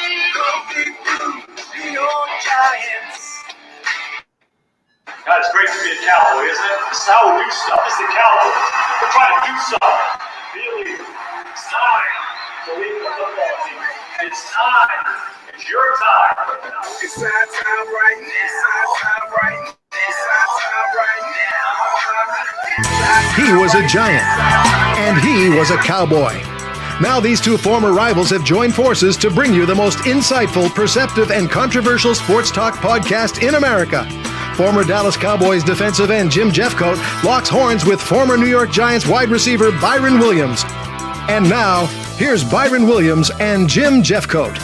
God, it's great to be a Cowboy, isn't it? This is how we do stuff. It's the Cowboys. We're trying to do something. Really, it's time to lead the football team. It's time. It's your time. It's our time right now. It's our time right now. It's our time right now. He was a giant, and he was a cowboy. Now these two former rivals have joined forces to bring you the most insightful, perceptive, and controversial sports talk podcast in America. Former Dallas Cowboys defensive end Jim Jeffcoat locks horns with former New York Giants wide receiver Byron Williams. And now, here's Byron Williams and Jim Jeffcoat.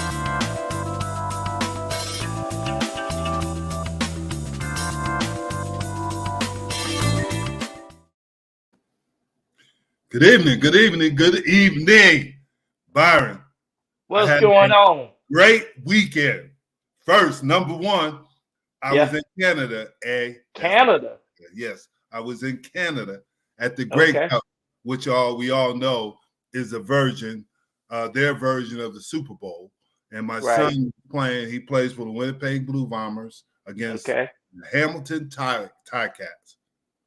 Good evening, good evening, good evening, Byron. What's going on? Great weekend. First, number one, I was in Canada. Canada? Yes, I was in Canada at the Great Cup, which we all know is a version, their version of the Super Bowl. And my son he plays for the Winnipeg Blue Bombers against the Hamilton Ticats.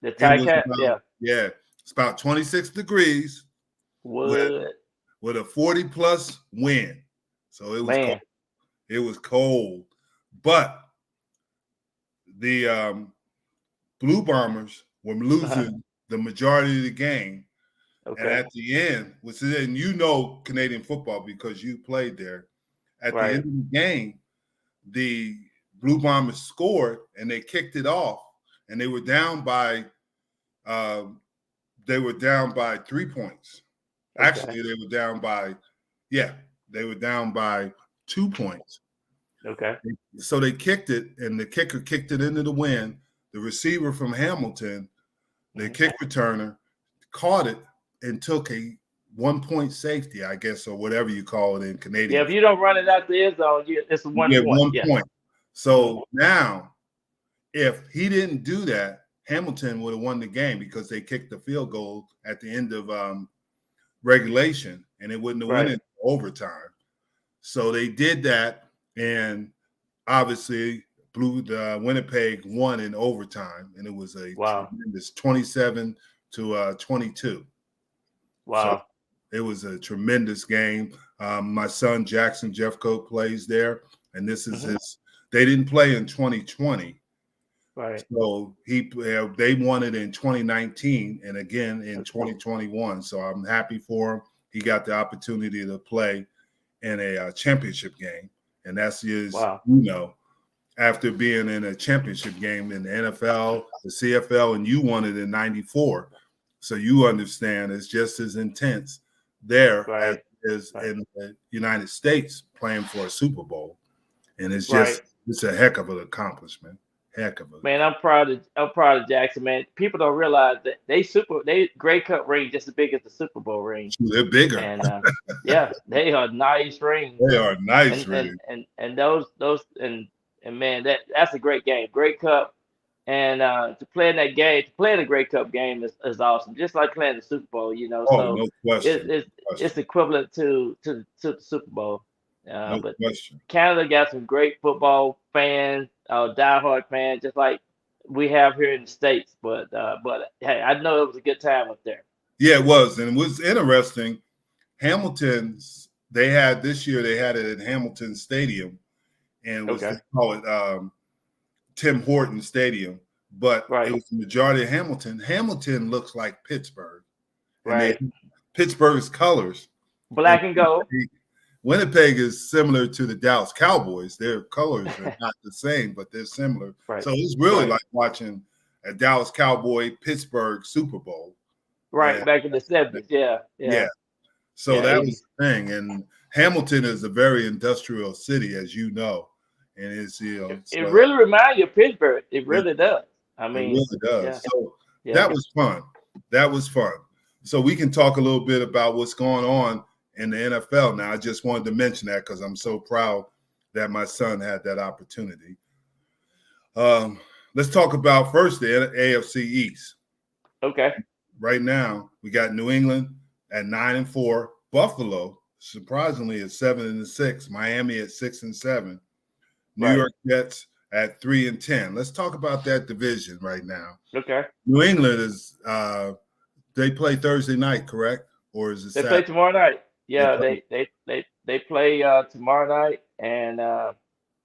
The Ticats, Yeah. It's about 26 degrees with a 40-plus wind. So it was cold. It was cold. But the Blue Bombers were losing the majority of the game. And at the end, and you know Canadian football because you played there. At the end of the game, the Blue Bombers scored and they kicked it off. And they were down by 3 points. Actually, they were down by 2 points. So they kicked it, and the kicker kicked it into the wind. The receiver from Hamilton, the kick returner, caught it and took a 1-point safety, I guess, or whatever you call it in Canadian. Yeah, if you don't run it out the end zone, it's a 1 point. 1 point. So now, if he didn't do that, Hamilton would have won the game because they kicked the field goal at the end of regulation, and it wouldn't have went into overtime. So they did that, and obviously Winnipeg won in overtime, and it was a tremendous 27-22. Wow. So it was a tremendous game. My son, Jackson Jeffcoat, plays there, and this is they didn't play in 2020. So they won it in 2019 and again in 2021. So I'm happy for him. He got the opportunity to play in a championship game, and that's after being in a championship game in the NFL, the CFL, and you won it in '94. So you understand it's just as intense there as in the United States playing for a Super Bowl, and it's just it's a heck of an accomplishment. Man, I'm proud of Jackson, man. People don't realize that they Grey Cup ring just as big as the Super Bowl ring. They're bigger. And they are nice rings. They are nice rings. And those man, that's a great game. Grey Cup. And to play in that game, to play in the Grey Cup game is awesome. Just like playing the Super Bowl, no question. It's equivalent to the Super Bowl. But question. Canada got some great football fans, diehard fans, just like we have here in the States. But hey, I know it was a good time up there. Yeah, it was, and it was interesting. Hamilton's they had it at Hamilton Stadium, and they call it Tim Horton Stadium, but it was the majority of Hamilton. Hamilton looks like Pittsburgh, Pittsburgh's colors, black and gold. Winnipeg is similar to the Dallas Cowboys. Their colors are not the same, but they're similar. So it's really like watching a Dallas Cowboy Pittsburgh Super Bowl. Back in the 70s. Yeah. So that was the thing. And Hamilton is a very industrial city, as you know. And it's it really reminds you of Pittsburgh. It really does. I mean, it really does. So that was fun. That was fun. So we can talk a little bit about what's going on in the NFL now. I just wanted to mention that because I'm so proud that my son had that opportunity. Let's talk about first the AFC East. Okay. Right now, we got New England at 9-4, Buffalo surprisingly at 7-6. Miami at 6-7. New Right. York Jets at 3-10. Let's talk about that division right now. Okay. New England is they play Thursday night, correct? Or is it They Saturday? play tomorrow night. Yeah, play they play tomorrow night, and no,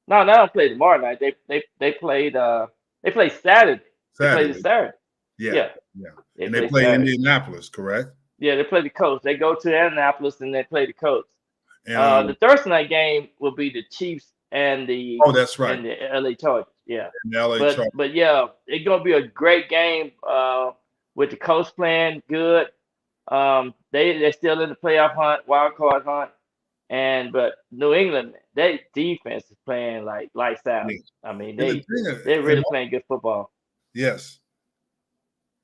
they don't play tomorrow night. They play Saturday. They play this Saturday. Saturday. Yeah, Yeah, yeah. they And they play play Saturday. Indianapolis, correct? Yeah, they play the Colts. They go to Indianapolis and they play the Colts. And The Thursday night game will be the Chiefs and that's right. the LA Chargers. Yeah, And the LA Chargers. but yeah, it's gonna be a great game. With the Colts playing good. They're still in the playoff hunt, wild card hunt, but New England, their defense is playing like lights out. Yeah. I mean, And they're really playing good football. Yes.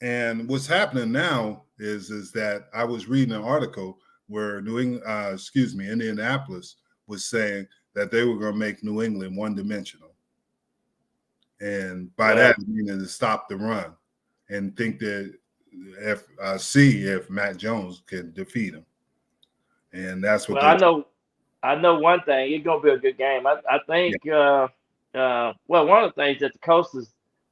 And what's happening now is that I was reading an article where Indianapolis was saying that they were going to make New England one-dimensional, and by that meaning to stop the run, and think that see if Matt Jones can defeat him, and that's what. Well, I know one thing. It's gonna be a good game. I think. Well, one of the things that the coaches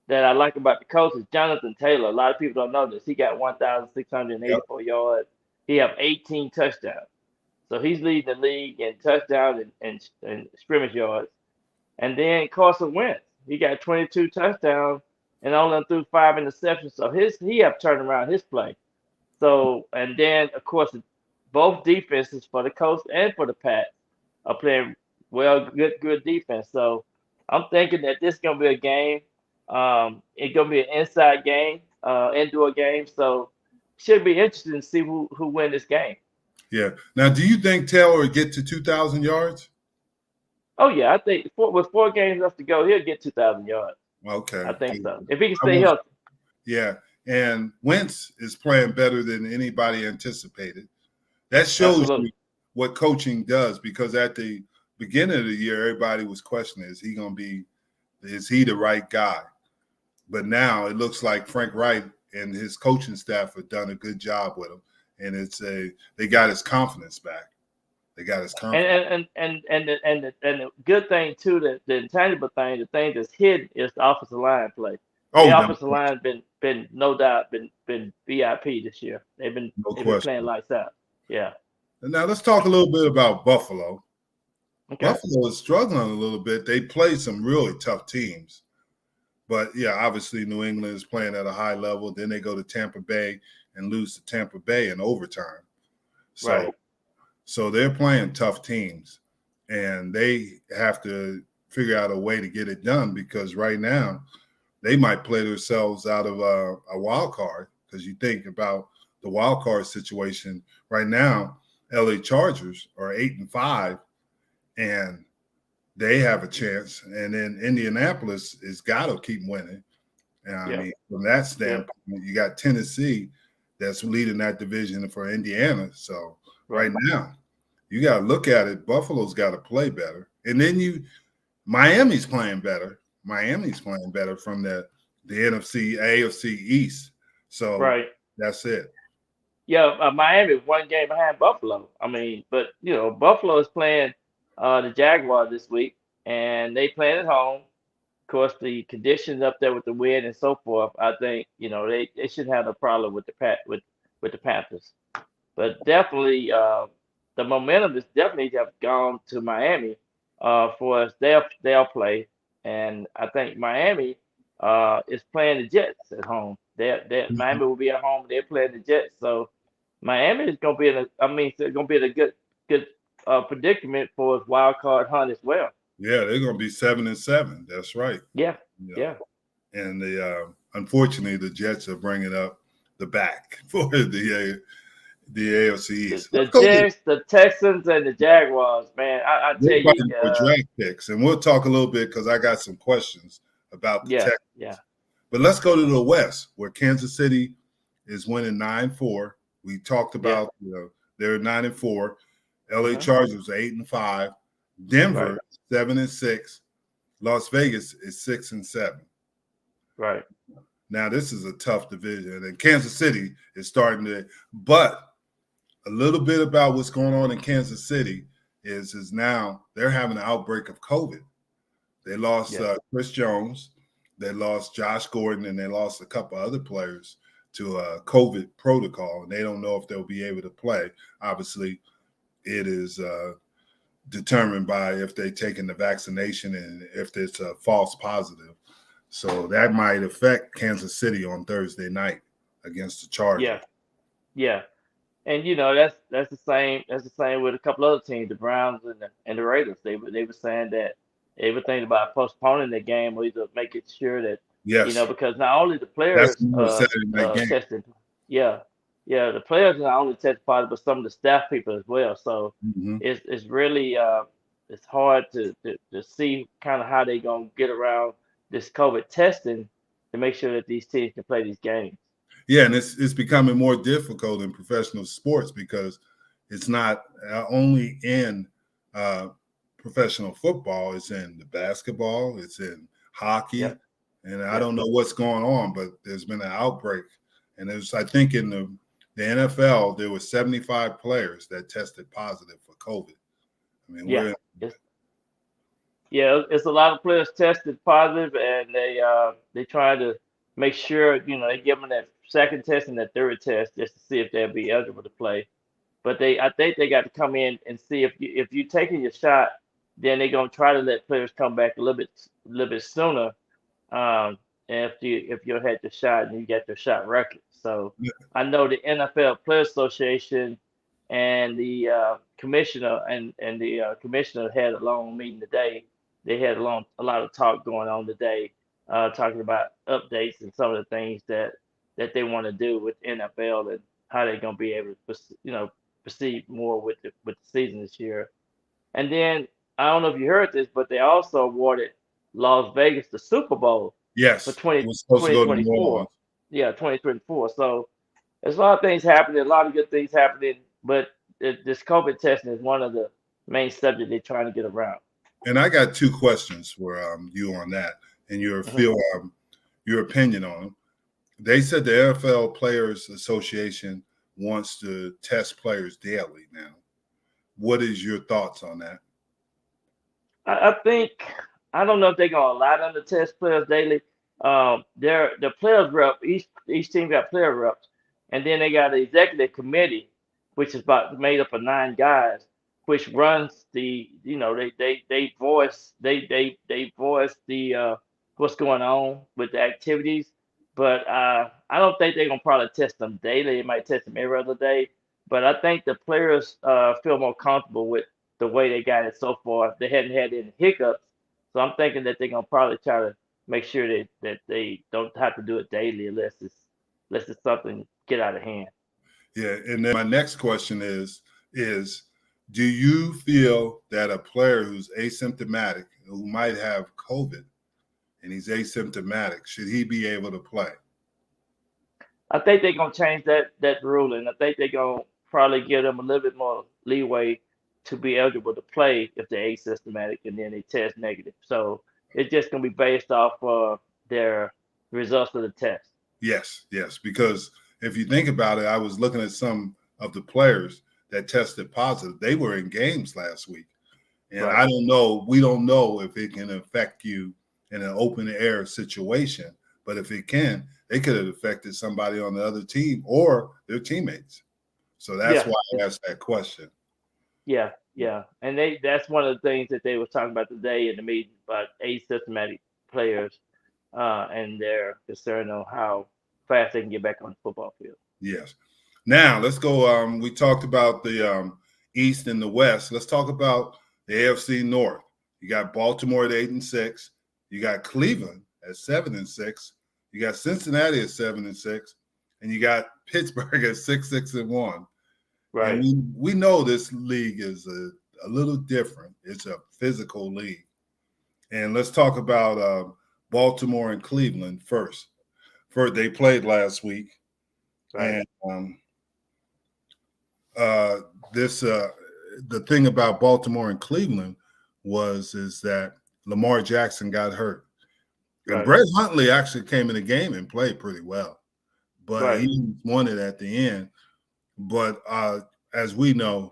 that I like about the coach is Jonathan Taylor. A lot of people don't know this. He got 1,684 yards. He have 18 touchdowns. So he's leading the league in touchdowns and scrimmage yards. And then Carson Wentz, he got 22 touchdowns and only threw 5 interceptions. So he have turned around his play. So, and then of course both defenses for the Colts and for the Pats are playing well, good defense. So I'm thinking that this is gonna be a game. It's gonna be an inside game, indoor game. So should be interesting to see who win this game. Yeah. Now, do you think Taylor will get to 2,000 yards? Oh yeah, I think with 4 games left to go, he'll get 2,000 yards. Okay. I think so. If he can stay healthy. Yeah. And Wentz is playing better than anybody anticipated. That shows you what coaching does, because at the beginning of the year, everybody was questioning, is he the right guy? But now it looks like Frank Wright and his coaching staff have done a good job with him. And they got his confidence back. They got his confidence. And the good thing too, the intangible thing, the thing that's hidden is the offensive line play. The offensive line been no doubt been VIP this year. They've been playing lights out. Yeah. And now let's talk a little bit about Buffalo. Okay. Buffalo is struggling a little bit. They played some really tough teams. But yeah, obviously New England is playing at a high level. Then they go to Tampa Bay and lose to Tampa Bay in overtime. So they're playing tough teams, and they have to figure out a way to get it done, because right now they might play themselves out of a wild card, because you think about the wild card situation right now. LA Chargers are 8-5, and they have a chance. And then Indianapolis has got to keep winning. And I mean, from that standpoint, you got Tennessee that's leading that division for Indiana. So right now, you got to look at it. Buffalo's got to play better. And then Miami's playing better. Miami's playing better from the AFC East. So that's it. Yeah, Miami is 1 game behind Buffalo. I mean, but Buffalo is playing the Jaguars this week, and they playing at home. Of course, the conditions up there with the wind and so forth, I think they shouldn't have a problem with the Panthers. But definitely, the momentum is definitely have gone to Miami for us. They'll play, and I think Miami is playing the Jets at home. Miami will be at home. They're playing the Jets, so Miami is going to be in a good predicament for its wild card hunt as well. Yeah, they're going to be 7-7. That's right. Yeah. And unfortunately, the Jets are bringing up the back for the AFC East. The Jets, the Texans, and the Jaguars, man. I tell you, for draft picks, and we'll talk a little bit because I got some questions about the Texans. Yeah. But let's go to the West, where Kansas City is winning 9-4. We talked about they're 9-4. LA Chargers are 8-5. Denver 7-6. Las Vegas is 6-7. Right. Now this is a tough division, and Kansas City is starting to. But a little bit about what's going on in Kansas City is now they're having an outbreak of COVID. They lost Chris Jones, they lost Josh Gordon, and they lost a couple other players to a COVID protocol, and they don't know if they'll be able to play. Obviously, it is determined by if they've taken the vaccination and if it's a false positive. So that might affect Kansas City on Thursday night against the Chargers. Yeah. And that's the same. That's the same with a couple other teams, the Browns and the Raiders. They were saying that they were thinking about postponing the game or either making sure that because not only the players tested, the players not only tested positive, but some of the staff people as well. So it's really it's hard to see kind of how they're gonna get around this COVID testing to make sure that these teams can play these games. Yeah, and it's becoming more difficult in professional sports because it's not only in professional football, it's in the basketball, it's in hockey, and I don't know what's going on, but there's been an outbreak. And I think in the NFL, there were 75 players that tested positive for COVID. I mean, it's a lot of players tested positive, and they try to make sure they give them that second test and that third test just to see if they'll be eligible to play. But I think they got to come in and see if you're taking your shot, then they're gonna try to let players come back a little bit sooner. If you had your shot and you got your shot record. So I know the NFL Players Association and the commissioner and the commissioner had a long meeting today. They had a lot of talk going on today, talking about updates and some of the things that they want to do with NFL and how they're going to be able to, proceed more with the season this year. And then I don't know if you heard this, but they also awarded Las Vegas the Super Bowl. Yes, for 2024. Yeah, 2024. So there's a lot of things happening, a lot of good things happening, but this COVID testing is one of the main subjects they're trying to get around. And I got two questions for you on that and your your opinion on them. They said the NFL Players Association wants to test players daily now. What is your thoughts on that? I don't know if they're gonna allow them to test players daily. The players rep, each team got player reps, and then they got an executive committee, which is made up of 9 guys, which runs the they voice the what's going on with the activities. But I don't think they're gonna probably test them daily. They might test them every other day. But I think the players feel more comfortable with the way they got it so far. They hadn't had any hiccups, so I'm thinking that they're gonna probably try to make sure that they don't have to do it daily unless it's something get out of hand. Yeah, and then my next question is do you feel that a player who's asymptomatic, who might have COVID, and he's asymptomatic, should he be able to play? I think they're gonna change that rule, and I think they're gonna probably give them a little bit more leeway to be eligible to play if they're asymptomatic and then they test negative. So it's just gonna be based off their results of the test. Yes, because if you think about it, I was looking at some of the players that tested positive. They were in games last week, and Right. we don't know if it can affect you in an open air situation. But if it can, they could have affected somebody on the other team or their teammates. So that's why I asked that question. Yeah. And that's one of the things that they were talking about today in the meeting about asymptomatic players and their concern on how fast they can get back on the football field. Yes. Now let's go. We talked about the East and the West. Let's talk about the AFC North. You got Baltimore at 8-6. You got Cleveland at 7-6. You got Cincinnati at 7-6, and you got Pittsburgh at 6-1. Right. And we know this league is a little different. It's a physical league. And let's talk about Baltimore and Cleveland first. They played last week. Right. And the thing about Baltimore and Cleveland is that Lamar Jackson got hurt. And Brett Huntley actually came in the game and played pretty well. But he won it at the end. But as we know,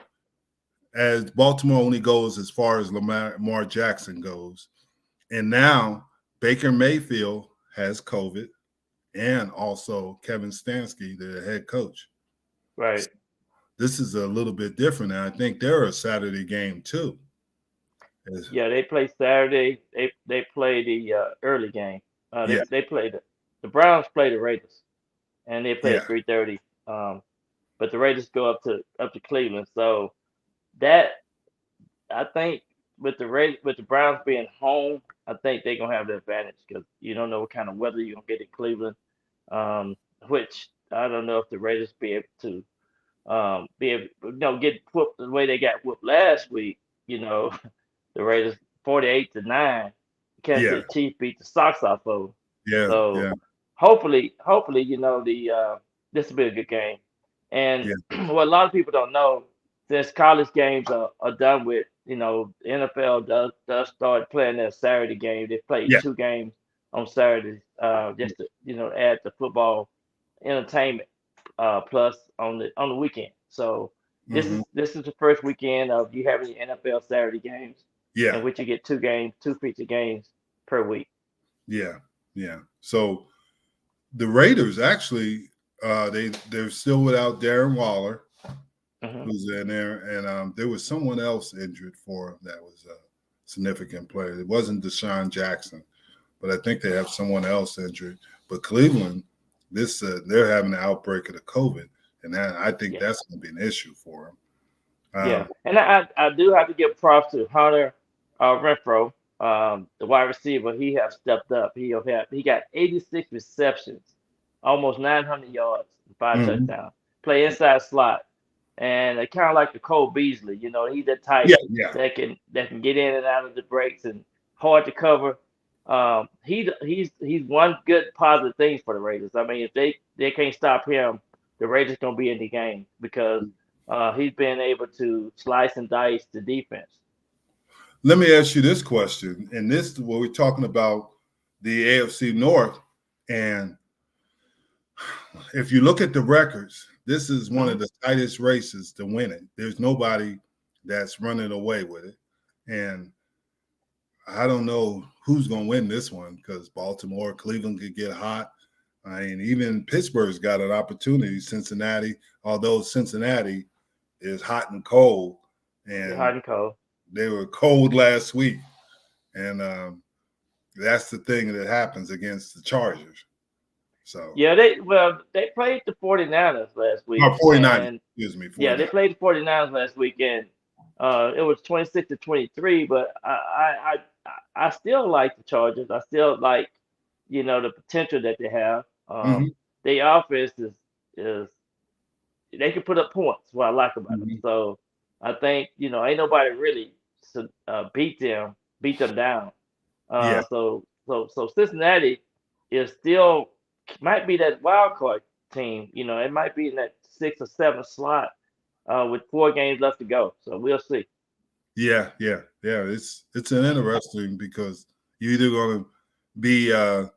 as Baltimore only goes as far as Lamar Jackson goes. And now Baker Mayfield has COVID and also Kevin Stefanski, the head coach. Right. This is a little bit different. And I think they're a Saturday game too. Yeah, they play Saturday. They play the early game. Yeah. They play the Browns play the Raiders, and they play Yeah. at 3:30. But the Raiders go up to Cleveland. So that I think with the Browns being home, I think they're gonna have the advantage because you don't know what kind of weather you're gonna get in Cleveland. Which I don't know if the Raiders be able get whooped the way they got whooped last week. You know, the Raiders 48-9. Kansas Yeah. City Chiefs beat the socks off of them. Yeah. So Yeah. hopefully, this will be a good game. And what a lot of people don't know, since college games are done with, the NFL does start playing their Saturday game. They play Yeah. 2 games on Saturdays, just to add the football entertainment plus on the weekend. So this is the first weekend of you having the NFL Saturday games, Yeah. in which you get 2 feature games per week. Yeah. Yeah. So the Raiders actually, they're still without Darren Waller, who's in there, and there was someone else injured for him that was a significant player. It wasn't Deshaun Jackson, but I think they have someone else injured. But Cleveland, they're having an outbreak of the COVID, and I think that's going to be an issue for them. And I do have to give props to Hunter Renfro, the wide receiver. He has stepped up. He got 86 receptions, almost 900 yards, 5 touchdowns. Play inside slot, and kind of like the Cole Beasley. He's that type that can get in and out of the breaks and hard to cover. He's one good positive thing for the Raiders. I mean, if they can't stop him, the Raiders gonna be in the game because he's been able to slice and dice the defense. Let me ask you this question, and this what we're talking about the AFC North, and if you look at the records, this is one of the tightest races to win it. There's nobody that's running away with it, and I don't know who's going to win this one because Baltimore, Cleveland could get hot. I mean, even Pittsburgh's got an opportunity. Cincinnati, although Cincinnati is hot and cold, and they were cold last week, and that's the thing that happens against the Chargers. So they played the 49ers last week. 49ers, excuse me. 49ers. Yeah, they played the 49ers last weekend. It was 26-23, but I still like the Chargers. I still like, the potential that they have. Their offense is they can put up points. What I like about them. So I think ain't nobody really beat them down. So Cincinnati is still might be that wild card team. It might be in that 6 or 7 slot with 4 games left to go. So we'll see. Yeah. It's an interesting because you're either going to be the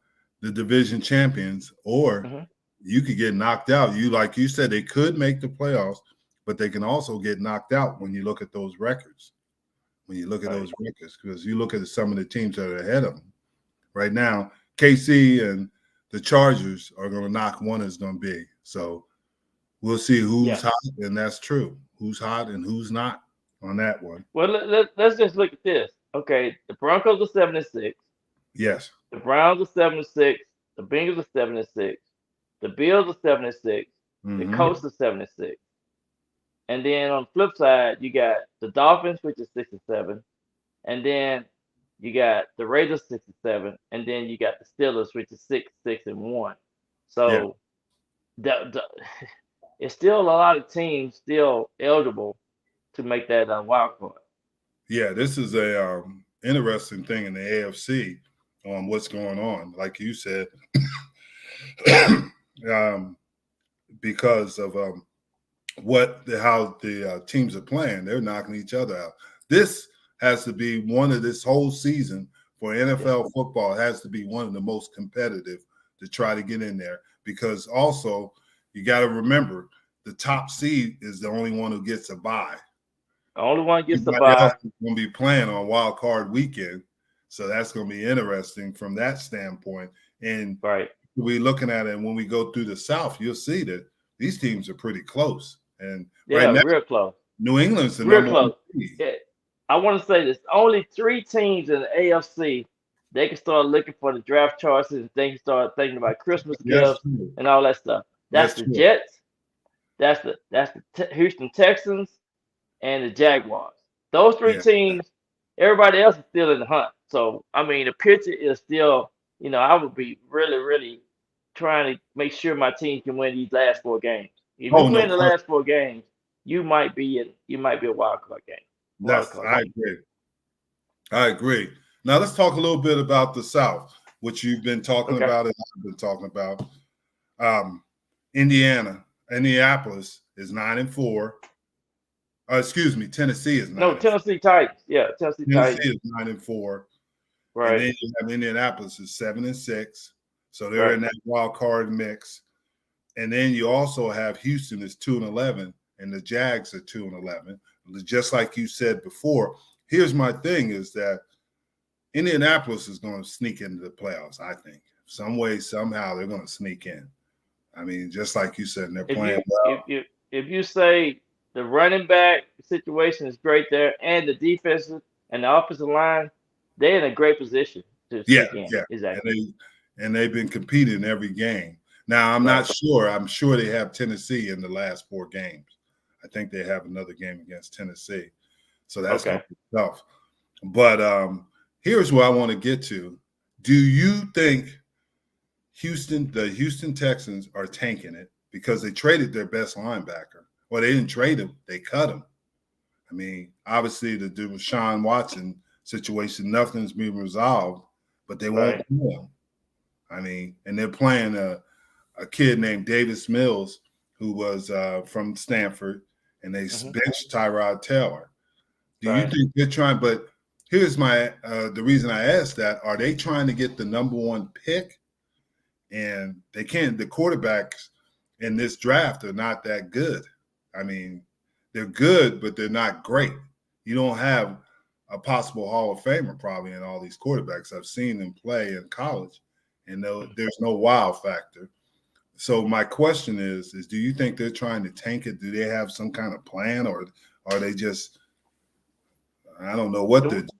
division champions or you could get knocked out. Like you said, they could make the playoffs, but they can also get knocked out when you look at those records. Because you look at some of the teams that are ahead of them right now, KC and the Chargers are going to knock one is going to be. So we'll see who's hot, and that's true. Who's hot and who's not on that one. Well, let's just look at this. Okay, the Broncos are 7-6. Yes. The Browns are 7-6. The Bengals are 7-6. The Bills are 7-6. The Colts are 7-6. And then on the flip side, you got the Dolphins, which is 6-7, and then you got the Raiders 6-7, and then you got the Steelers, which is 6-1. So it's still a lot of teams still eligible to make that wild card. Yeah, this is a interesting thing in the AFC on what's going on. Like you said, because of how the teams are playing, they're knocking each other out. This has to be this whole season for NFL football has to be one of the most competitive to try to get in there, because also you got to remember the top seed is the only one who gets a bye. The only one gets the Everybody bye. else is going to be playing on wild card weekend. So that's going to be interesting from that standpoint. And Right. we're looking at it, and when we go through the South, you'll see that these teams are pretty close. And Yeah, right now, real close. New England's the Real number close. 1 seed. Yeah. I want to say this. Only 3 teams in the AFC, they can start looking for the draft choices and they can start thinking about Christmas Yes, gifts and all that stuff. That's the true. Jets, that's the Houston Texans, and the Jaguars. Those 3 Yeah. teams, everybody else is still in the hunt. So, I mean, the picture is still, I would be really, really trying to make sure my team can win these last 4 games. If you win the last 4 games, you might be a wild card game. I agree. Now let's talk a little bit about the South, which you've been talking about and I've been talking about. Indianapolis is 9-4. Excuse me, Tennessee is 9. No, Tennessee Titans. Yeah, Tennessee Titans. Tennessee is 9-4. Right. And then you have Indianapolis is 7-6. So they're in that wild card mix. And then you also have Houston is 2-11, and the Jags are 2-11. Just like you said before, here's my thing is that Indianapolis is going to sneak into the playoffs, I think. Some way, somehow, they're going to sneak in. I mean, just like you said, and they're playing well. If you say the running back situation is great there, and the defensive and the offensive line, they're in a great position to sneak in. Yeah, exactly. And they've been competing every game. Now, I'm not sure. I'm sure they have Tennessee in the last 4 games. I think they have another game against Tennessee. So that's going to be tough. But here's where I want to get to. Do you think the Houston Texans are tanking it because they traded their best linebacker? Well, they didn't trade him. They cut him. I mean, obviously, the Deshaun Watson situation, nothing's been resolved, but they won't play him. I mean, and they're playing a kid named Davis Mills, who was from Stanford, and they benched Tyrod Taylor. Do you think they're trying? But here's the reason I asked that: are they trying to get the number 1 pick? And they can't. The quarterbacks in this draft are not that good. I mean, they're good, but they're not great. You don't have a possible Hall of Famer probably in all these quarterbacks. I've seen them play in college, and there's no wow factor. So my question is do you think they're trying to tank it? Do they have some kind of plan, or are they just, I don't know what they're doing?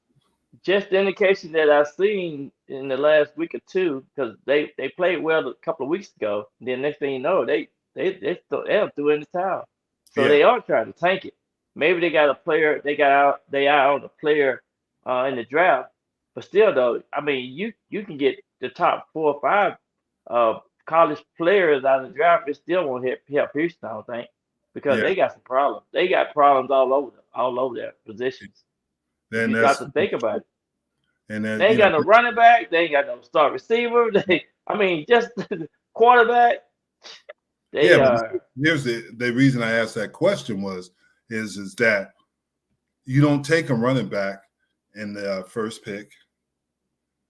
Just the indication that I've seen in the last week or 2, because they played well a couple of weeks ago. Then next thing you know, they threw in the towel. So they are trying to tank it. Maybe they got a player, they are on a player in the draft, but still though, I mean, you can get the top 4 or 5 college players out of the draft. It still won't help Houston, I don't think, because they got some problems. They got problems all over their positions. Then you got to think about it. And they ain't got no running back. They ain't got no star receiver. Just quarterback. Here's the reason I asked that question is that you don't take a running back in the first pick.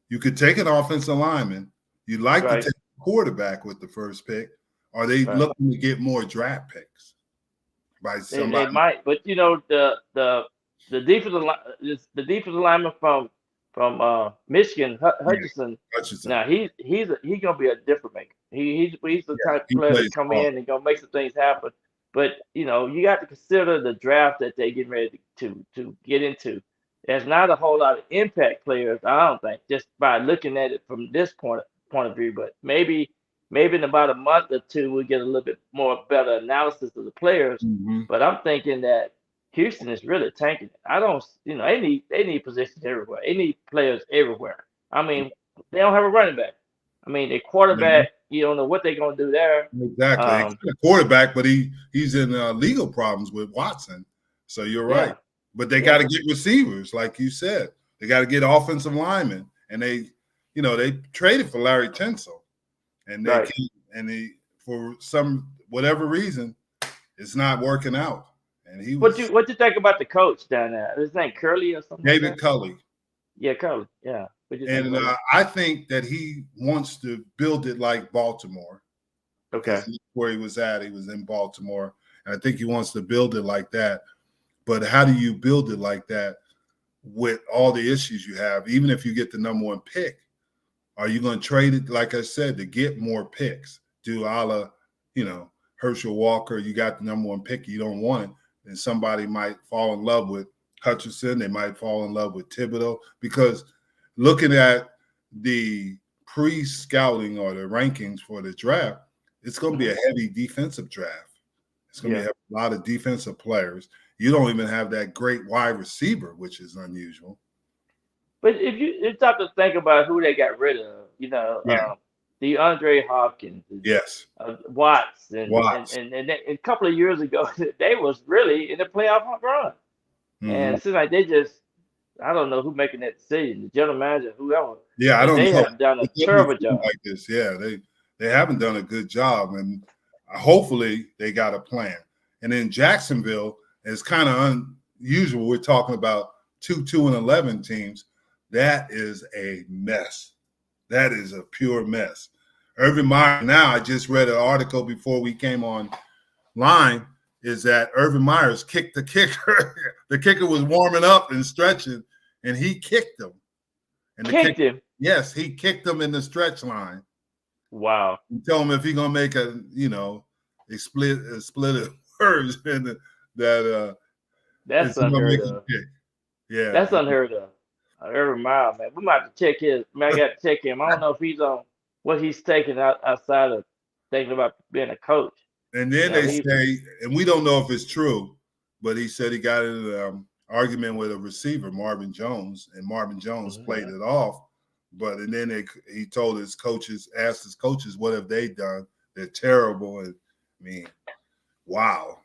You could take an offensive lineman. You'd like to take a quarterback with the first pick. Are they looking to get more draft picks by somebody? They might, but the defensive lineman from Michigan, Hutchinson. Now he's gonna be a difference maker. He's the type of player to come in and gonna make some things happen. But you got to consider the draft that they getting ready to get into. There's not a whole lot of impact players, I don't think, just by looking at it from this point of view. But maybe in about a month or 2 we'll get a little bit more better analysis of the players. But I'm thinking that Houston is really tanking it. I don't, they need positions everywhere. They need players everywhere. I mean, they don't have a running back. I mean, their quarterback, you don't know what they're going to do there. Exactly. He's a quarterback, but he's in legal problems with Watson. So you're right. But they got to get receivers, like you said. They got to get offensive linemen. And they traded for Larry Tinsel. And for some whatever reason, it's not working out. And he was. What you think about the coach down there? His name Curley or something? David Culley. Yeah, Culley. Yeah. And I think that he wants to build it like Baltimore. Okay. Where he was at, he was in Baltimore, I think he wants to build it like that. But how do you build it like that with all the issues you have? Even if you get the number one pick, are you going to trade it, like I said, to get more picks? Do a la, Herschel Walker, you got the number one pick, you don't want it, and somebody might fall in love with Hutchinson, they might fall in love with Thibodeau, because looking at the pre-scouting or the rankings for the draft, it's going to be a heavy defensive draft. It's going to be a lot of defensive players. You don't even have that great wide receiver, which is unusual. But if you stop to think about who they got rid of, DeAndre Hopkins, Watts, and a couple of years ago, they was really in the playoff run. Mm-hmm. And it seems like they just, I don't know who making that decision, the general manager, whoever. Yeah, I don't know. They have done a terrible job. Like this. Yeah, they haven't done a good job, and hopefully they got a plan. And then Jacksonville is kind of unusual. We're talking about 2-2-11 teams. That is a mess. That is a pure mess. Urban Meyer, now I just read an article before we came online, is that Urban Meyer's kicked the kicker. The kicker was warming up and stretching, and he kicked him. And kicked him? Yes, he kicked him in the stretch line. Wow. He told him if he's going to make a split of words, and that's unheard of. Yeah. That's unheard of. Urban Meyer, man. We might have to check his. I got to check him. I don't know if he's on what he's taking outside of thinking about being a coach. And then they say, and we don't know if it's true, but he said he got in an argument with a receiver, Marvin Jones, and Marvin Jones played it off. And then he told his coaches, asked his coaches, what have they done? They're terrible. And I mean, wow.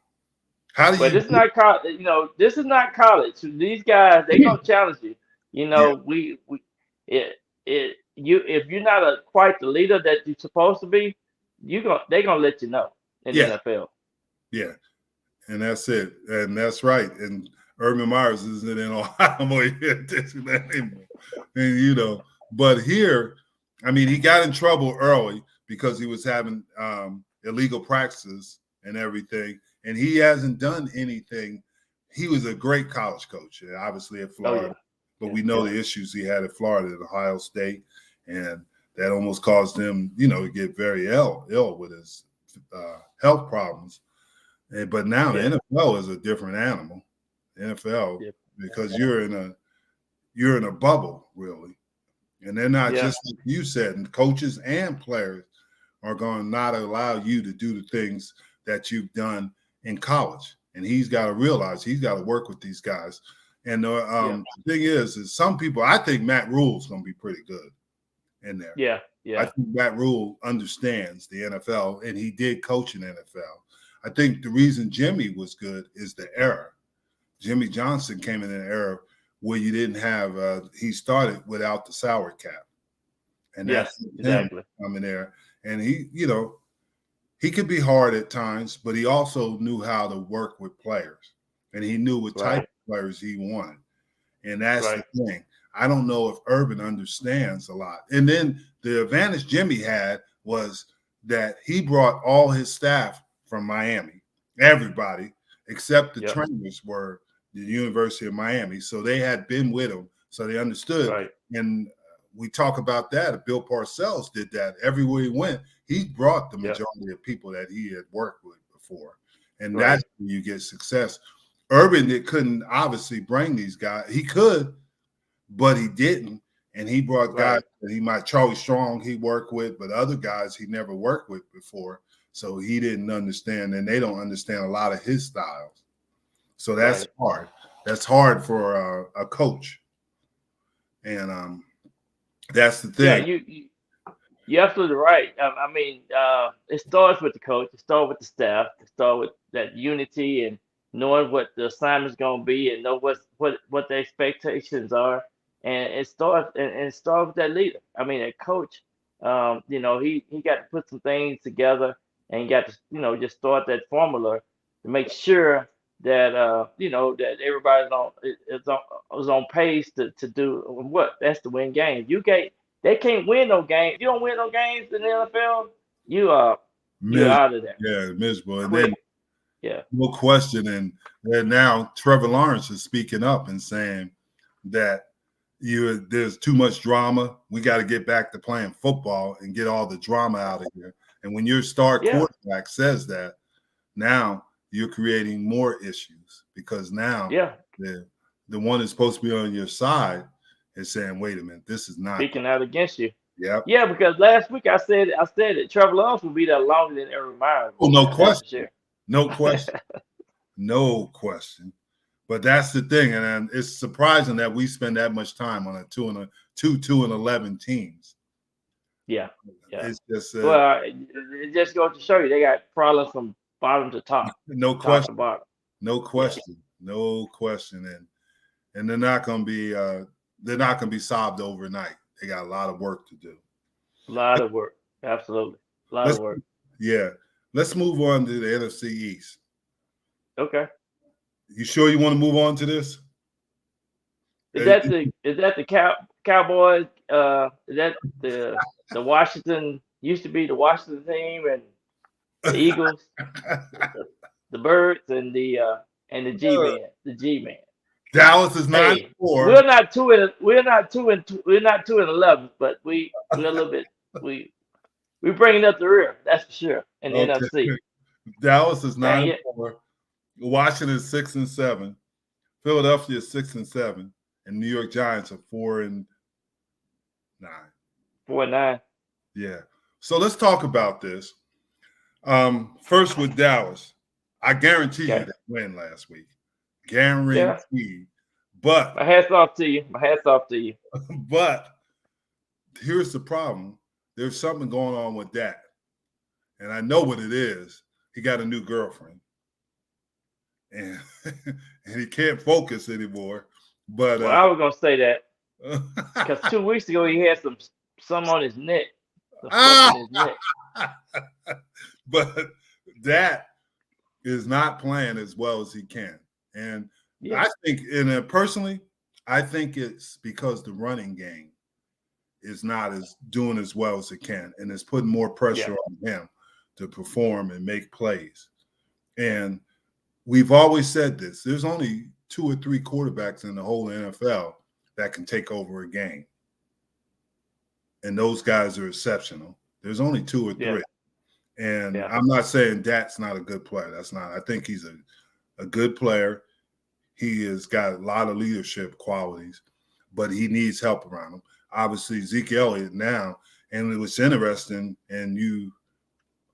How do you? But this is not college. This is not college. These guys, they gonna challenge you. If you're not quite the leader that you're supposed to be, they're gonna let you know in the NFL. Yeah, and that's it, and that's right. And Urban Myers isn't in Ohio anymore. And but here, I mean, he got in trouble early because he was having illegal practices and everything, and he hasn't done anything. He was a great college coach, obviously at Florida. Oh, yeah. But we know the issues he had at Florida, at Ohio State, and that almost caused him, to get very ill with his health problems. But now the NFL is a different animal. The NFL, because you're in a bubble, really, and they're not just like you said. And coaches and players are going to not allow you to do the things that you've done in college. And he's got to realize he's got to work with these guys. And the thing is some people, I think Matt Rule's going to be pretty good in there. Yeah. I think Matt Rule understands the NFL, and he did coach in NFL. I think the reason Jimmy was good is the era. Jimmy Johnson came in an era where you didn't have he started without the salary cap. And that's him coming there. And he could be hard at times, but he also knew how to work with players. And he knew what type of players he wanted. And that's the thing. I don't know if Urban understands a lot. And then the advantage Jimmy had was that he brought all his staff from Miami, everybody, except the trainers were the University of Miami. So they had been with him, so they understood. Right. And we talk about that. Bill Parcells did that. Everywhere he went, he brought the majority of people that he had worked with before. And that's when you get success. Urban couldn't obviously bring these guys. He could, but he didn't. And he brought guys that Charlie Strong he worked with, but other guys he never worked with before. So he didn't understand, and they don't understand a lot of his styles. So that's hard. That's hard for a coach. And that's the thing. Yeah, you're absolutely right. I mean, it starts with the coach. It starts with the staff. It starts with that unity and knowing what the assignment's going to be and know what the expectations are. And it starts with that leader. I mean, that coach, he got to put some things together and got to, just start that formula to make sure that, that everybody's is on pace to do what? That's to win games. They can't win no games. If you don't win no games in the NFL, you're out of there. Yeah, miserable. And then No question. And now Trevor Lawrence is speaking up and saying that there's too much drama. We got to get back to playing football and get all the drama out of here. And when your star quarterback says that, now you're creating more issues because now the one that's supposed to be on your side is saying, wait a minute, this is not speaking out against you. Yep. Yeah, because last week I said that Trevor Lawrence would be there longer than Aaron Myers. Oh, no question. No question. No question. But that's the thing, and it's surprising that we spend that much time on a 2-2-11 teams. Yeah. It's just well, it just goes to show you they got problems from bottom to top. No top question. to bottom. No question. No question. And they're not going to be solved overnight. They got a lot of work to do. A lot of work. Absolutely. A lot of work. Yeah. Let's move on to the NFC East. Okay. You sure you want to move on to this? Is that the Cowboys? Is that the Washington used to be the Washington team and the Eagles, the Birds and the G-Man. Dallas is 9-4. We're not 2-11, but we're a little bit we're bringing up the rear. That's for sure. In the NFC. Dallas is 9-4. Washington is 6-7. Philadelphia is 6-7, and New York Giants are 4-9. 4-9. Yeah. So let's talk about this. First with Dallas, I guarantee you they win last week. Guaranteed. Yeah. But my hats off to you. But here's the problem. There's something going on with that. And I know what it is. He got a new girlfriend. And he can't focus anymore. But I was gonna say that because 2 weeks ago he had some on his neck. But that is not playing as well as he can. And I think, personally, I think it's because the running game is not doing as well as it can, and it's putting more pressure on him to perform and make plays. And we've always said this: there's only 2 or 3 quarterbacks in the whole NFL that can take over a game, and those guys are exceptional. There's only 2 or 3, and I'm not saying Dak's not a good player. That's not. I think he's a good player. He has got a lot of leadership qualities, but he needs help around him. Obviously, Zeke Elliott now, and it was interesting. And you,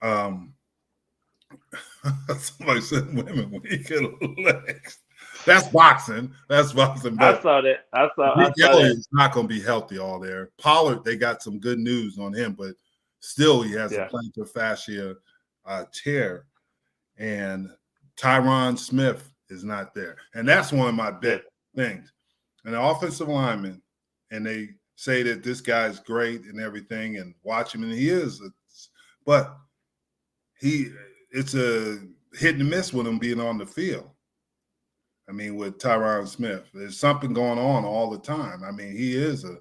somebody said, "Women weak legs." That's boxing. That's boxing. But I saw that. Zeke Elliott's not going to be healthy all there. Pollard, they got some good news on him, but still, he has a plantar fascia tear, and Tyron Smith is not there. And that's one of my big things. And the offensive lineman, and they say that this guy's great and everything, and watch him, and he is. But it's a hit and miss with him being on the field. I mean, with Tyron Smith, there's something going on all the time. I mean, he is a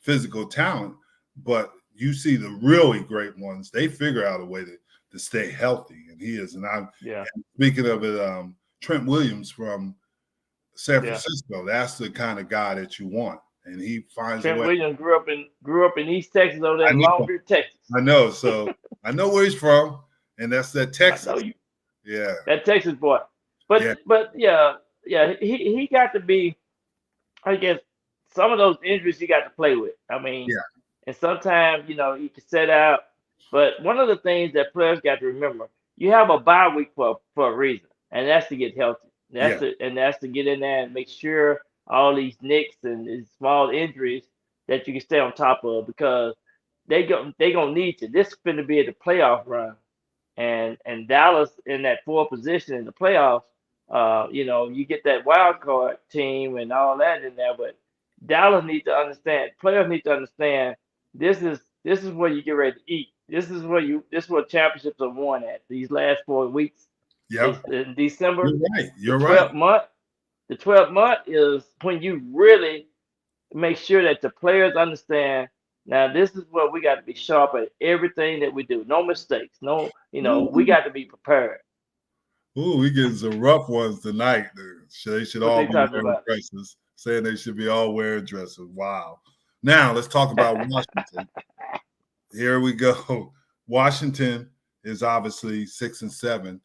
physical talent, but you see the really great ones, they figure out a way to stay healthy, and he is. And speaking of it, Trent Williams from San Francisco, that's the kind of guy that you want, and he finds Trent a way. Williams grew up in East Texas, over there in Long Beach, Texas. I know, so I know where he's from, and that's that Texas. I know you. Yeah, that Texas boy. But he got to be. I guess some of those injuries he got to play with. I mean, and sometimes he can set out. But one of the things that players got to remember, you have a bye week for a reason. And that's to get healthy. That's to get in there and make sure all these nicks and these small injuries that you can stay on top of, because they gonna need you. This is going to be the playoff run, and Dallas in that 4th position in the playoffs. You get that wild card team and all that in there, but Dallas needs to understand. Players need to understand. This is where you get ready to eat. This is where championships are won at. These last 4 weeks. In December. You're right. The 12th month is when you really make sure that the players understand. Now, this is where we got to be sharp at everything that we do. No mistakes. No, we got to be prepared. Ooh, we getting some rough ones tonight. They should What all they be talking wearing about? dresses, saying they should be all wearing dresses. Wow. Now let's talk about Washington. Here we go. Washington is obviously 6-7.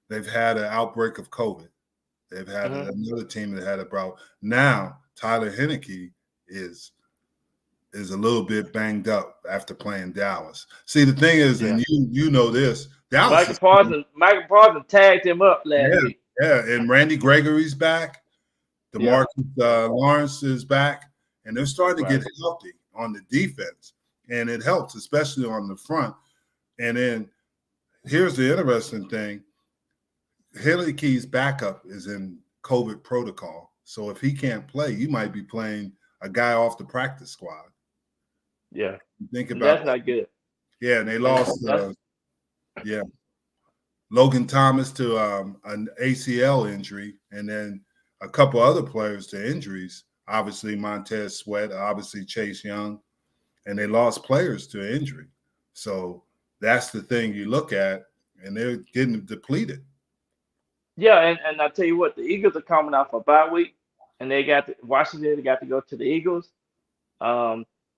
They've had an outbreak of COVID. They've had another team that had a problem. Now Tyler Heineke is a little bit banged up after playing Dallas. See, the thing is, and you know this, Dallas is Michael Parsons tagged him up last week. yeah, and Randy Gregory's back. Yeah. DeMarcus Lawrence is back, and they're starting to get healthy on the defense, and it helps, especially on the front. And then here's the interesting thing: Hineke's backup is in COVID protocol, so if he can't play, you might be playing a guy off the practice squad. Yeah, Think about that's not good. Yeah, and they lost. Logan Thomas to an ACL injury, and then a couple other players to injuries. Obviously, Montez Sweat, obviously Chase Young, and they lost players to injury. So that's the thing you look at, and they're getting depleted. Yeah, and I tell you what, the Eagles are coming off a bye week, and Washington. They got to go to the Eagles.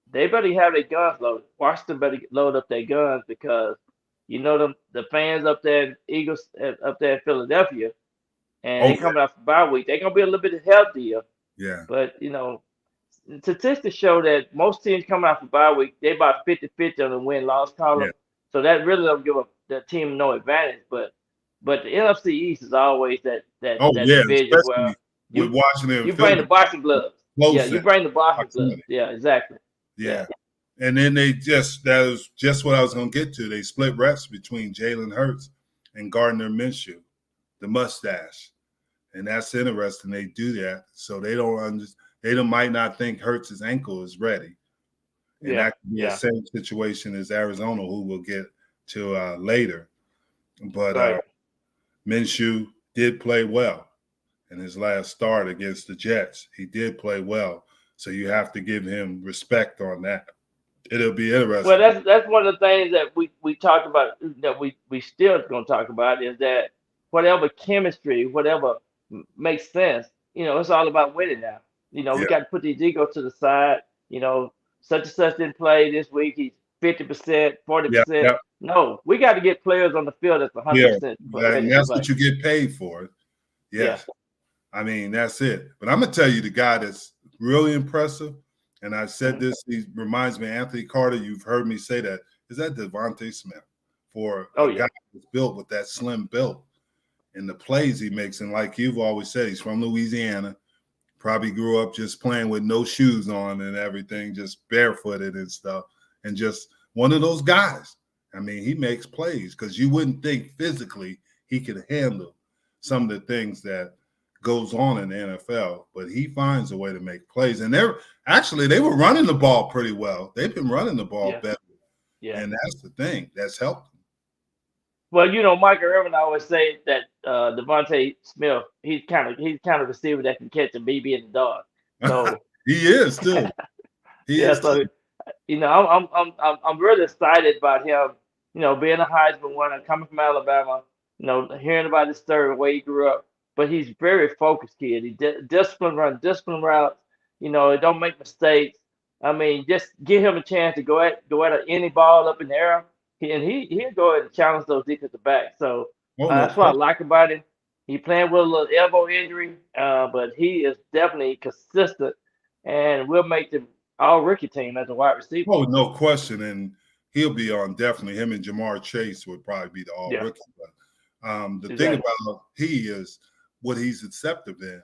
They better have their guns loaded. Washington better load up their guns because the fans up there, Eagles up there in Philadelphia, and they're coming off a bye week. They're gonna be a little bit healthier. Yeah. But statistics show that most teams coming off a bye week, they about 50-50 on the win-loss column. Yeah. So that really don't give the team no advantage. But the NFC East is always that division where with Washington, you bring the boxing gloves. Yeah, you bring the boxing gloves. Yeah, exactly. Yeah. And then that was just what I was going to get to. They split reps between Jalen Hurts and Gardner Minshew, the mustache. And that's interesting. They do that. So they might not think Hurts' ankle is ready. And that could be the same situation as Arizona, who we'll get to later. But Minshew did play well in his last start against the Jets. He did play well. So you have to give him respect on that. It'll be interesting. Well, that's one of the things that we talked about, that we still going to talk about, is that whatever chemistry, whatever makes sense, it's all about winning now. We got to put these egos to the side. Such and such didn't play this week. He's 50%, 40%. Yeah. No, we got to get players on the field that's 100%. And that's what you get paid for. Yes. Yeah. I mean, that's it. But I'm going to tell you the guy that's really impressive, and I said this, he reminds me of Anthony Carter. You've heard me say that. Is that Devontae Smith for a guy that's built with that slim build and the plays he makes. And like you've always said, he's from Louisiana, probably grew up just playing with no shoes on and everything, just barefooted and stuff, and just one of those guys. I mean, he makes plays because you wouldn't think physically he could handle some of the things that goes on in the NFL, but he finds a way to make plays. And they were running the ball pretty well. They've been running the ball better. Yeah. And that's the thing that's helped them. Well, Michael Irvin always say that Devontae Smith, he's kind of a receiver that can catch a baby in the dark. So he is too. So I'm really excited about him. Being a Heisman winner, coming from Alabama. Hearing about his story, the way he grew up. But he's very focused kid. He disciplined routes. Don't make mistakes. I mean, just give him a chance to go at any ball up in the air, and he'll go ahead and challenge those defensive backs. So that's what I like about him. He playing with a little elbow injury, but he is definitely consistent, and will make the all-rookie team as a wide receiver. Oh, no question, and he'll be on definitely. Him and Jamar Chase would probably be the all-rookie. But the thing about he is what he's receptive in.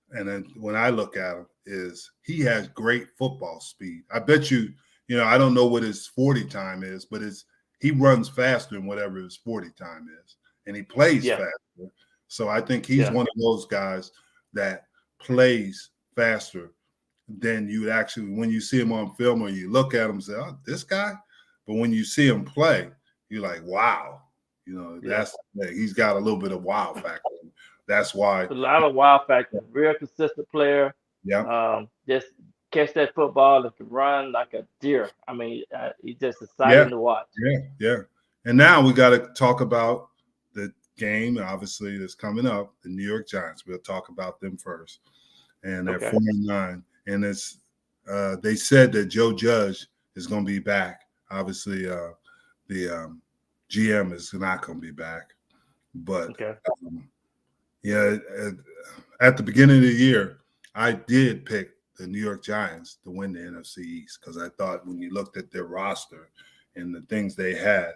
And then when I look at him is he has great football speed. I bet you, I don't know what his 40 time is, but he runs faster than whatever his 40 time is. And he plays faster. So I think he's one of those guys that plays faster than you actually, when you see him on film or you look at him and say, oh, this guy. But when you see him play, you're like, wow. That's he's got a little bit of wow factor. That's why a lot of wow factor. Real consistent player. Yeah. Just catch that football and can run like a deer. I mean, he's just exciting to watch. Yeah. And now we got to talk about the game, obviously, that's coming up, the New York Giants. We'll talk about them first. And they're Okay. 4-9. And it's they said that Joe Judge is going to be back. Obviously, the GM is not going to be back. But, Okay. At the beginning of the year, I did pick the New York Giants to win the NFC East because I thought when you looked at their roster and the things they had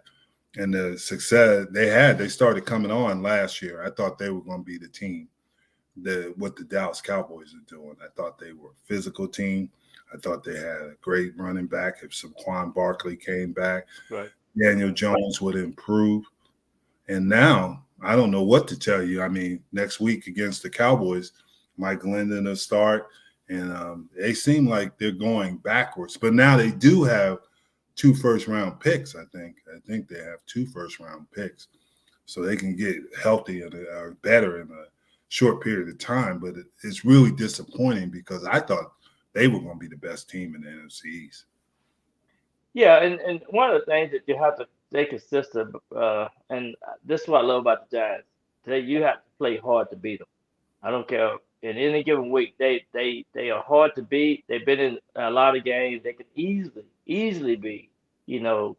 and the success they had, they started coming on last year. I thought they were going to be the team what the Dallas Cowboys are doing. I thought they were a physical team. I thought they had a great running back. If Saquon Barkley came back, Right. Daniel Jones would improve. And now I don't know what to tell you. I mean, next week against the Cowboys, Mike Glennon will start, and they seem like they're going backwards. But now they do have 2 first-round picks, I think. I think they have 2 first-round picks. So they can get healthy or better in a short period of time. But it's really disappointing because I thought they were going to be the best team in the NFC East. Yeah, and one of the things that you have to stay consistent, and this is what I love about the Giants. You have to play hard to beat them. I don't care. In any given week, they are hard to beat. They've been in a lot of games. They could easily be, 8-4,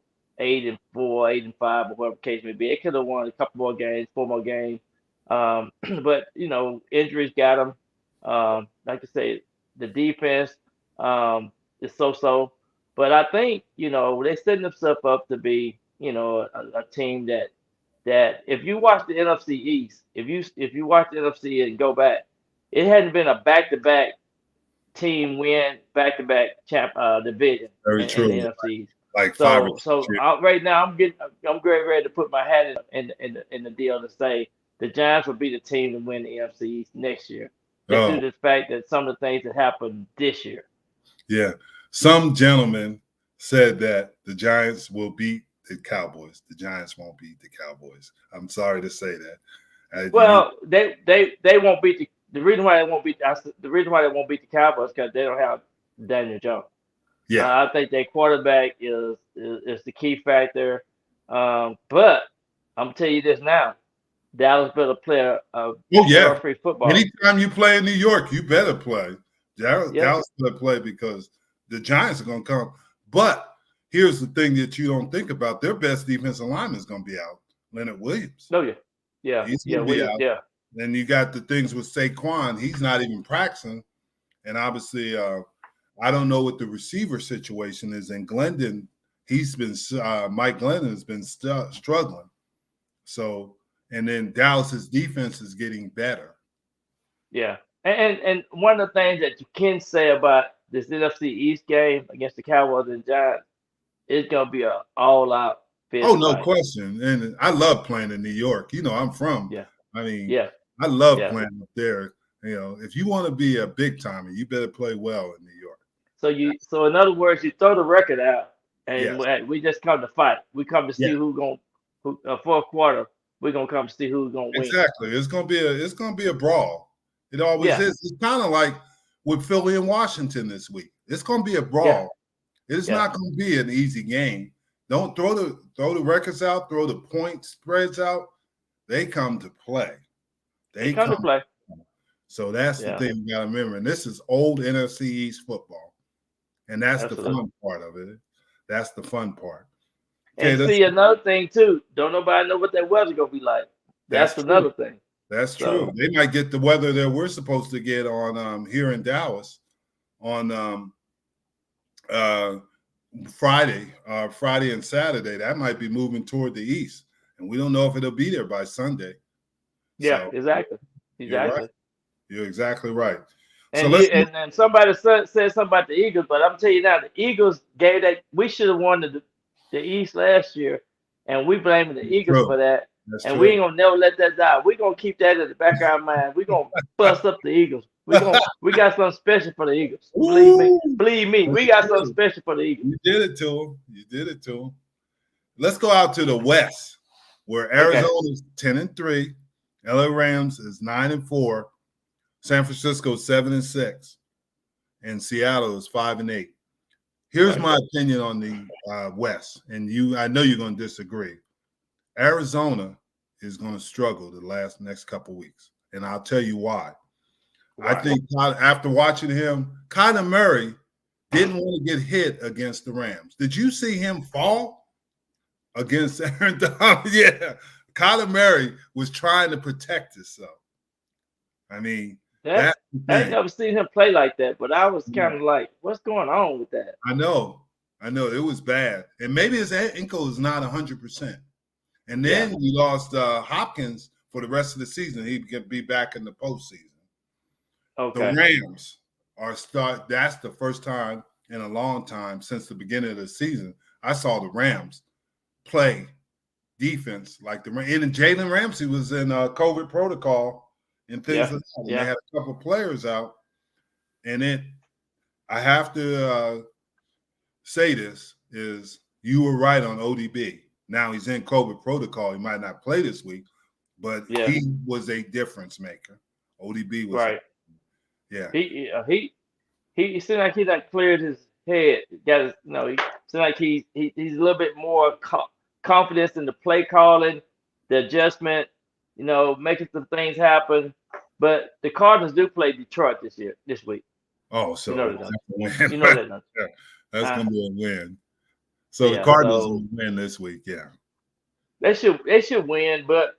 8-5, or whatever the case may be. They could have won a couple more games, 4 more games. But injuries got them. Like I say, the defense is so. But I think they're setting themselves up to be a team that if you watch the NFC East, if you watch the NFC and go back, it hadn't been a back-to-back team win back-to-back division Very in true. the NFC East. Like 5 or 6 So years. right now I'm getting ready to put my hat in the deal to say the Giants will be the team to win the NFC East next year. Just due to the fact that some of the things that happened this year. Yeah. Some gentleman said that the Giants will beat the Cowboys. The Giants won't beat the Cowboys. I'm sorry to say that. Well, they won't beat the reason why they won't beat the Cowboys because they don't have Daniel Jones. Yeah. I think their quarterback is the key factor. But I'm telling you this now, Dallas better play free football. Anytime you play in New York, you better play. Dallas better play because the Giants are going to come. But here's the thing that you don't think about. Their best defensive lineman is going to be out, Leonard Williams. Oh, yeah. Yeah. He's going to be out. Yeah. Then you got the things with Saquon. He's not even practicing. And obviously, I don't know what the receiver situation is. And Glendon, Mike Glendon has been struggling. So, and then Dallas's defense is getting better. Yeah. And one of the things that you can say about this NFC East game against the Cowboys and Giants, it's going to be an all-out fist Oh, no fight. question. And I love playing in New York. I'm from. Yeah. I mean, Yeah. I love playing up there. If you want to be a big timer, you better play well in New York. So in other words, you throw the record out, and Yes. we just come to fight. We come to see Yeah. fourth quarter. We're gonna come to see who's gonna win. Exactly. It's gonna be a brawl. It always is. It's kind of like with Philly and Washington this week. It's gonna be a brawl. Yeah. It is not gonna be an easy game. Don't throw the records out, throw the point spreads out. They come to play. They come to play. So that's the thing you gotta remember. And this is old NFC East football. And that's the fun part of it. That's the fun part. Okay, and see another thing too. Don't nobody know what that weather's gonna be like. That's another thing. That's true. They might get the weather that we're supposed to get on here in Dallas on Friday and Saturday. That might be moving toward the east, and we don't know if it'll be there by Sunday. Yeah, so, exactly. You're exactly right. And, and somebody said something about the Eagles, but I'm telling you now, the Eagles gave that. We should have won the East last year, and we blaming the Eagles for that. That's and true. We ain't gonna never let that die. We're gonna keep that in the back of our mind. We're gonna bust up the Eagles. We got something special for the Eagles. Believe me, we got something special for the Eagles. You did it to them. Let's go out to the West, where Arizona's 10-3, LA Rams is 9-4, San Francisco 7-6, and Seattle is 5-8. Here's my opinion on the West, and I know you're going to disagree. Arizona is going to struggle the next couple weeks, and I'll tell you why. Right. I think after watching him, Kyler Murray didn't want to get hit against the Rams. Did you see him fall against Aaron Donald? Yeah, Kyler Murray was trying to protect himself. I mean, I ain't never seen him play like that, but I was kind of like, what's going on with that? I know. It was bad. And maybe his ankle is not 100%. And then you lost Hopkins for the rest of the season. He could be back in the postseason. Okay. The Rams that's the first time in a long time since the beginning of the season I saw the Rams play defense like and Jalen Ramsey was in COVID protocol and things like that. And they had a couple players out. And I have to say this is you were right on ODB. Now he's in COVID protocol. He might not play this week, but he was a difference maker. ODB was right. He seemed like he like cleared his head. He seemed like he's a little bit more confidence in the play calling, the adjustment, making some things happen. But the Cardinals do play Detroit this week. Oh, so that's gonna be a win. So the Cardinals will win this week. Yeah, they should win, but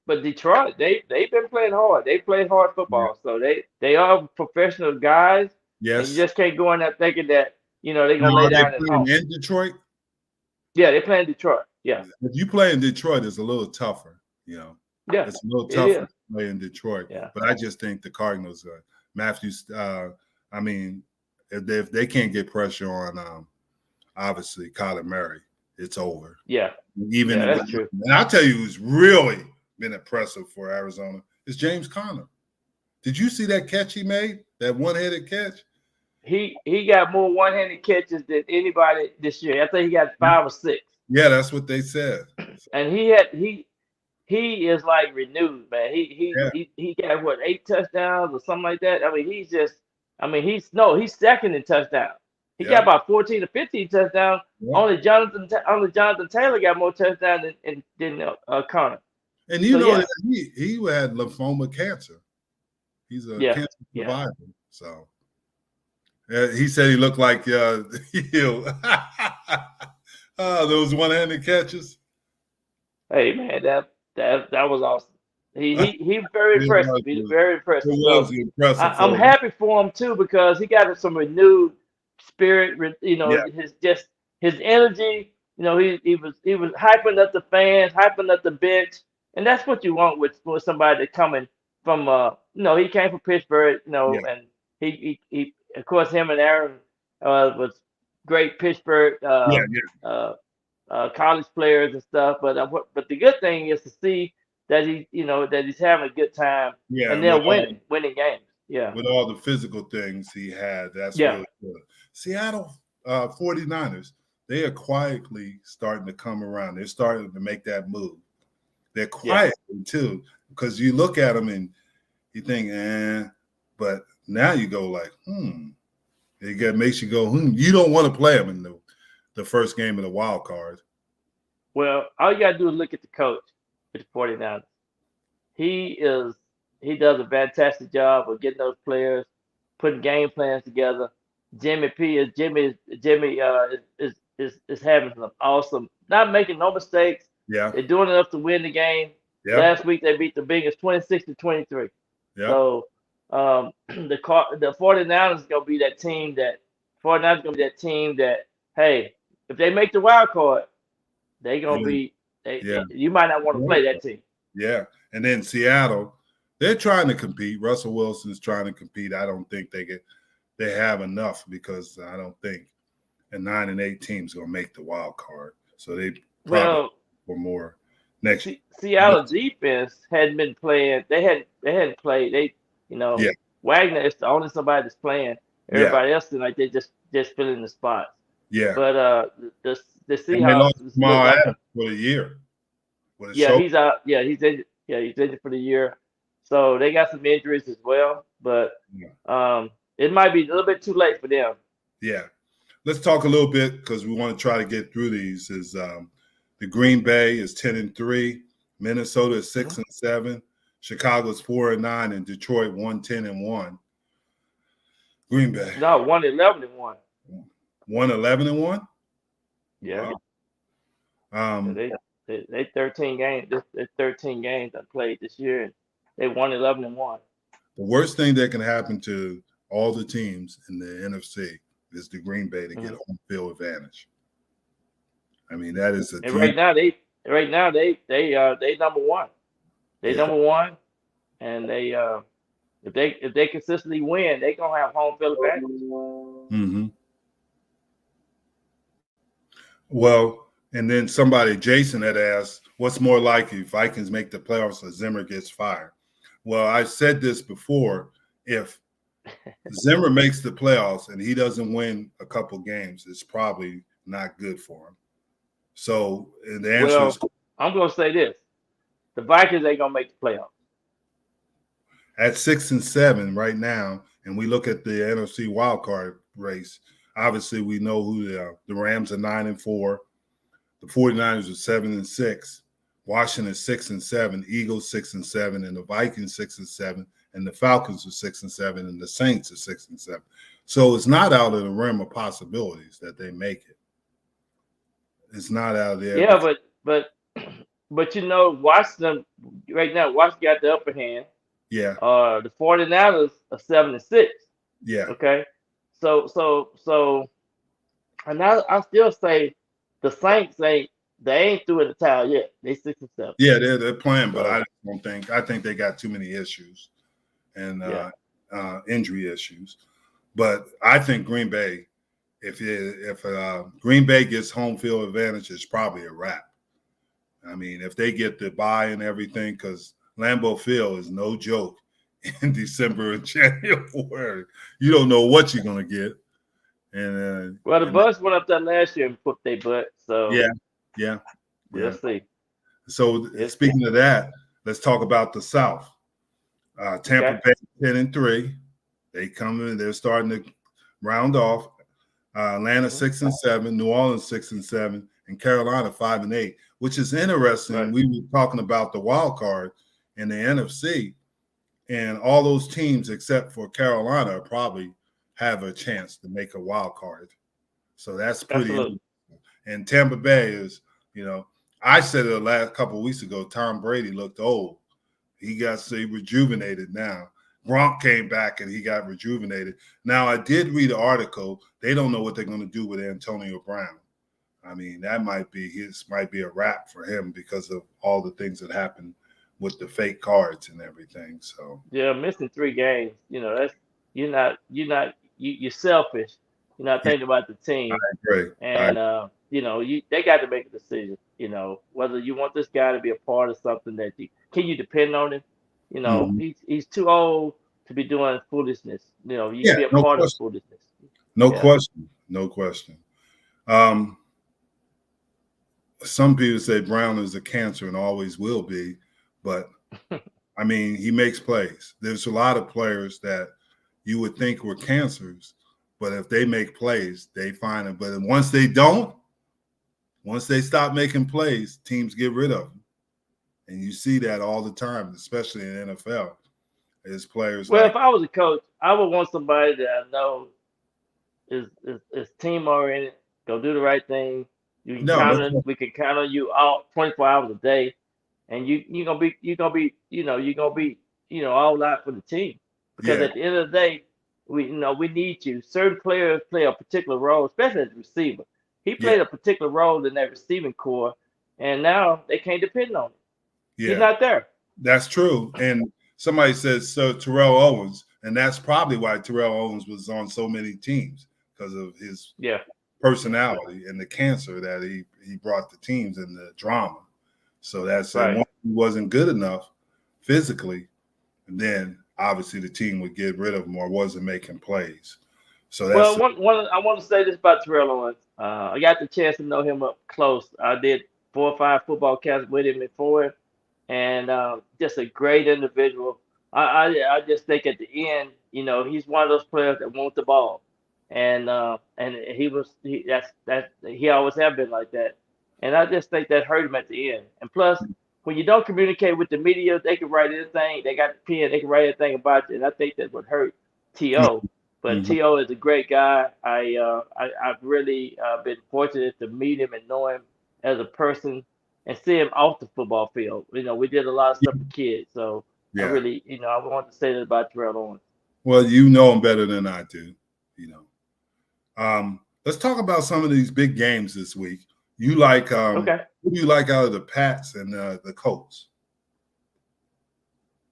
but Detroit they've been playing hard. They play hard football, so they are professional guys. Yes, and you just can't go in there thinking that they're gonna lay down at home. In Detroit. Yeah, they play in Detroit. Yeah, if you play in Detroit, it's a little tougher. Yeah, it's a little tougher to play in Detroit. Yeah, but I just think the Cardinals Matthews. If they can't get pressure on obviously Kyler Murray, it's over. Yeah, that's true. And I'll tell you who's really been impressive for Arizona is James Conner. Did you see that catch he made? That one-handed catch? He got more one-handed catches than anybody this year. I think he got 5 or 6. Yeah, that's what they said. And he is like renewed, man. He got what 8 touchdowns or something like that. I mean, he's second in touchdowns. He got about 14 or 15 touchdowns. Yeah. Only Jonathan Taylor got more touchdowns than Conner. And he had lymphoma cancer. He's a cancer survivor. So he said he looked like those one-handed catches. Hey man, that was awesome. He's very impressive. He's very impressive. I'm happy for him too because he got some renewed spirit. His energy. He was hyping up the fans, hyping up the bench, and that's what you want with somebody that's coming from. He came from Pittsburgh. And he of course him and Aaron was great Pittsburgh college players and stuff. But the good thing is to see that that he's having a good time. Yeah, and they're winning games. Yeah, with all the physical things he had, that's really good. Seattle 49ers, they are quietly starting to come around. They're starting to make that move. They're quietly too, because you look at them and you think, but now you go like, It makes you go, You don't want to play them in the first game of the wild card. Well, all you got to do is look at the coach with the 49ers. He does a fantastic job of getting those players, putting game plans together. Jimmy is having some awesome, not making no mistakes. Yeah, they're doing enough to win the game. Yeah. Last week they beat the Bengals 26-23. Yeah. So the 49ers is gonna be that team that hey, if they make the wild card, they're gonna be. You might not want to play that team. Yeah, and then Seattle, they're trying to compete. Russell Wilson's trying to compete. I don't think they have enough because I don't think a 9-8 team's gonna make the wild card. So they probably for more next year. Seattle defense hadn't been playing. They hadn't played. Wagner is the only somebody that's playing. Everybody else is like they just filling the spots. Yeah. But the Seahawks for the year. He's out. Yeah, he's injured for the year. So they got some injuries as well. But it might be a little bit too late for them. Yeah. Let's talk a little bit because we want to try to get through these. The Green Bay is 10-3. Minnesota is 6-7. Chicago's 4-9, and Detroit 1-10-1. Green Bay. No, 1-11-1. 1-11-1. Yeah. Wow. They 13 games. There's 13 games I played this year, and they 1-11-1. The worst thing that can happen to all the teams in the NFC is the Green Bay to get home field advantage. I mean, that is a and right now they number one. They number one, and they if they consistently win, they gonna have home field advantage. Mm-hmm. Well, and then Jason had asked, what's more likely, Vikings make the playoffs or Zimmer gets fired? Well, I said this before. If Zimmer makes the playoffs and he doesn't win a couple games, it's probably not good for him. So the answer is, I'm going to say this. The Vikings ain't going to make the playoffs. At 6-7 right now, and we look at the NFC wildcard race, obviously we know who the Rams are 9-4, the 49ers are 7-6, Washington is 6-7, Eagles 6-7, and the Vikings 6-7, and the Falcons are 6-7, and the Saints are 6-7. So it's not out of the realm of possibilities that they make it. It's not out there. Yeah, but you know, Washington right now, Washington got the upper hand. Yeah. The 49ers are 7-6. Yeah. Okay. So and I still say the Saints ain't through in the towel yet. They 6-7. Yeah, they're playing, but I think they got too many issues and injury issues. But I think Green Bay, if Green Bay gets home field advantage, it's probably a wrap. I mean, if they get the bye and everything, because Lambeau Field is no joke in December and January. You don't know what you're going to get. And the Bucks went up there last year and put their butt. So yeah. We'll see. So speaking of that, let's talk about the South. Tampa Bay 10-3. They come in. They're starting to round off. Atlanta 6-7, New Orleans 6-7, and Carolina 5-8, which is interesting. Right. We were talking about the wild card in the NFC, and all those teams except for Carolina probably have a chance to make a wild card. So that's pretty interesting. And Tampa Bay is, I said it the last couple of weeks ago, Tom Brady looked old. He got rejuvenated now. Gronk came back and he got rejuvenated. Now, I did read an article. They don't know what they're going to do with Antonio Brown. I mean, that might be a wrap for him because of all the things that happened with the fake cards and everything. So missing 3 games, that's you're selfish. You're not thinking about the team. I agree. And they got to make a decision. Whether you want this guy to be a part of something can you depend on him? He's too old to be doing foolishness. You can be a part of foolishness. No question. Some people say Brown is a cancer and always will be, but I mean, he makes plays. There's a lot of players that you would think were cancers, but if they make plays, they find it. But once they don't, once they stop making plays, teams get rid of them. And you see that all the time, especially in the NFL. As players. Well, if I was a coach, I would want somebody that I know is team oriented, go do the right thing. We can count on you all 24 hours a day, and you're gonna be all out for the team. Because at the end of the day, we need you. Certain players play a particular role, especially as a receiver. He played a particular role in that receiving core, and now they can't depend on him. Yeah. He's not there. That's true. And somebody says Terrell Owens, and that's probably why Terrell Owens was on so many teams because of his personality and the cancer that he brought to teams and the drama. So that's once he wasn't good enough physically, and then obviously the team would get rid of him or wasn't making plays. So that's I want to say this about Terrell Owens. I got the chance to know him up close. I did 4 or 5 football casts with him before him, and just a great individual. I just think at the end, he's one of those players that wants the ball, and he always have been like that, and I just think that hurt him at the end. And plus, when you don't communicate with the media, they can write anything. They got the pen. They can write anything about you, and I think that would hurt To. But Mhm. To is a great guy. I've really been fortunate to meet him and know him as a person and see him off the football field. We did a lot of stuff with kids, so I Yeah. really, I want to say that about Terrell Owens. Well, you know him better than I do. Let's talk about some of these big games this week. You like Okay. who do you like out of the Pats and the Colts?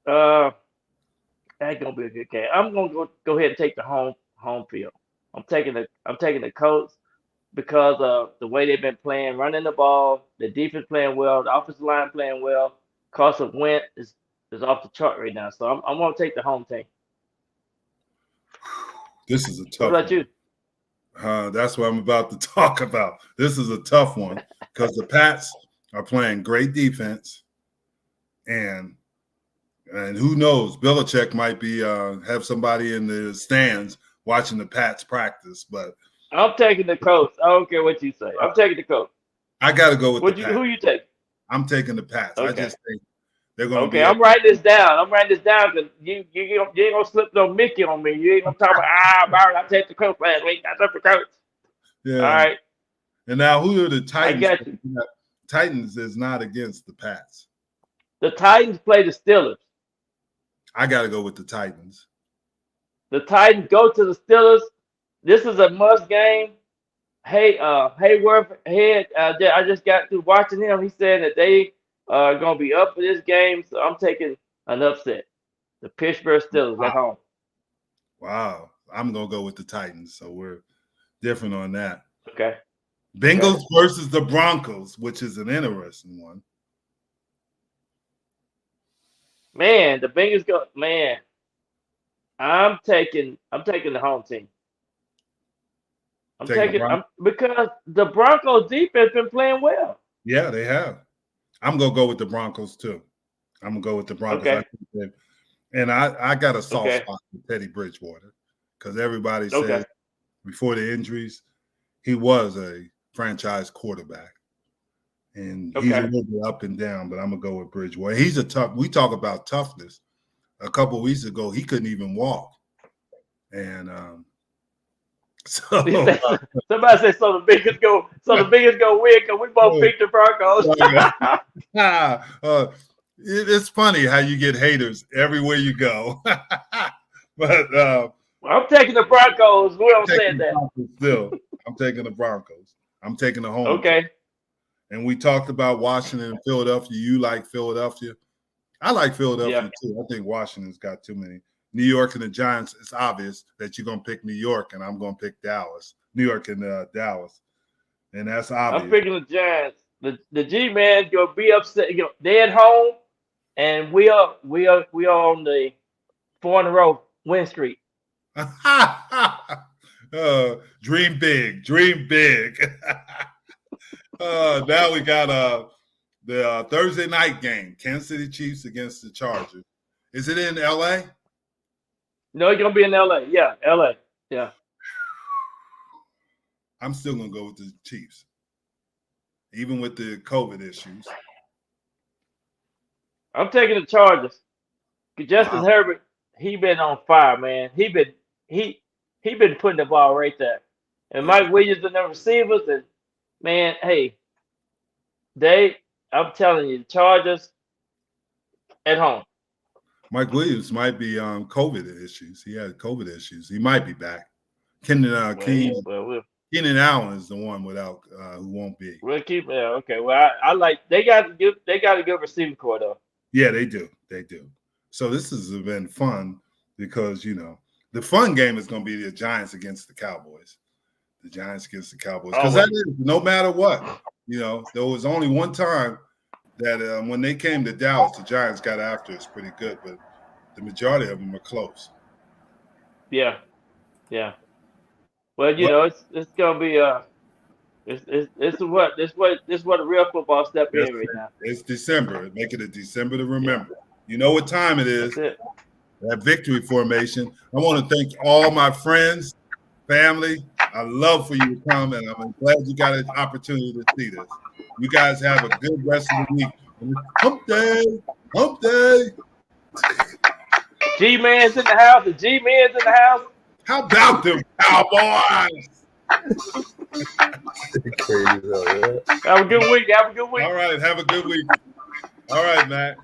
That's gonna be a good game. I'm gonna go ahead and take the home field. I'm taking the Colts because of the way they've been playing, running the ball, the defense playing well, the offensive line playing well. Carson Wentz is off the chart right now, so I'm gonna take the home team. This is a What tough about you? one. That's what I'm about to talk about. This is a tough one because the Pats are playing great defense, and who knows, Belichick might be have somebody in the stands watching the Pats practice. But I'm taking the Colts. I don't care what you say. I'm taking the Colts. I got to go with the Pats. Who you take? I'm taking the Pats. I Okay. just think they're going to be. Okay, I'm writing this down. because you ain't gonna slip no Mickey on me. You ain't gonna talk about Byron. I take the Colts last week. I took the Colts. Yeah. All right. And now who are the Titans? I got you. Titans is not against the Pats. The Titans play the Steelers. I got to go with the Titans. The Titans go to the Steelers. This is a must game. Hey, Hayworth head. I just got through watching him. He said that they are gonna be up for this game, so I'm taking an upset. The Pittsburgh Steelers at home. Wow. I'm going to go with the Titans. So we're different on that. Okay. Bengals versus the Broncos, which is an interesting one. Man, the Bengals go. Man, I'm taking the home team. Because the Broncos defense been playing well. Yeah, they have. I'm gonna go with the Broncos too. I'm gonna go with the Broncos. Okay. I got a soft spot for Teddy Bridgewater because everybody said before the injuries he was a franchise quarterback, and he's a little bit up and down. But I'm gonna go with Bridgewater. He's a tough. We talk about toughness. A couple of weeks ago, he couldn't even walk, and so somebody said so the biggest go win because we both picked the Broncos. It's funny how you get haters everywhere you go. But I'm taking the Broncos. Who else said that? Still, I'm taking the Broncos. I'm taking the home. Okay. And we talked about Washington and Philadelphia. You like Philadelphia? I like Philadelphia too. I think Washington's got too many. New York and the Giants, it's obvious that you're going to pick New York, and I'm going to pick Dallas. New York and Dallas. And that's obvious. I'm picking the Giants. The G-Man going to be upset. They at home, and we are on the 4-in-a-row win streak. Dream big. Dream big. Now we got the Thursday night game, Kansas City Chiefs against the Chargers. Is it in L.A.? No, it's going to be in L.A. Yeah, L.A. Yeah. I'm still going to go with the Chiefs, even with the COVID issues. I'm taking the Chargers. Justin Herbert, he been on fire, man. He been putting the ball right there. And Mike Williams and the receivers, and man, hey, I'm telling you, the Chargers at home. Mike Williams might be on COVID issues. He had COVID issues. He might be back. Keenan Allen is the one without who won't be. We'll keep okay. Well, I like they got a good receiving core though. Yeah, they do. They do. So this has been fun because the fun game is going to be the Giants against the Cowboys. The Giants against the Cowboys because that is no matter what. There was only one time that when they came to Dallas, the Giants got after us pretty good, but the majority of them are close. Yeah. Well, it's gonna be it's what a real football step in right now. It's December. Make it a December to remember. You know what time it is. That victory formation. I want to thank all my friends, family. I love for you to come, and I'm glad you got an opportunity to see this. You guys have a good rest of the week. Hump day. Hump day. G-Man's in the house. The G-Man's in the house. How about them Cowboys? Crazy, though, yeah. Have a good week. Have a good week. All right. Have a good week. All right, Matt.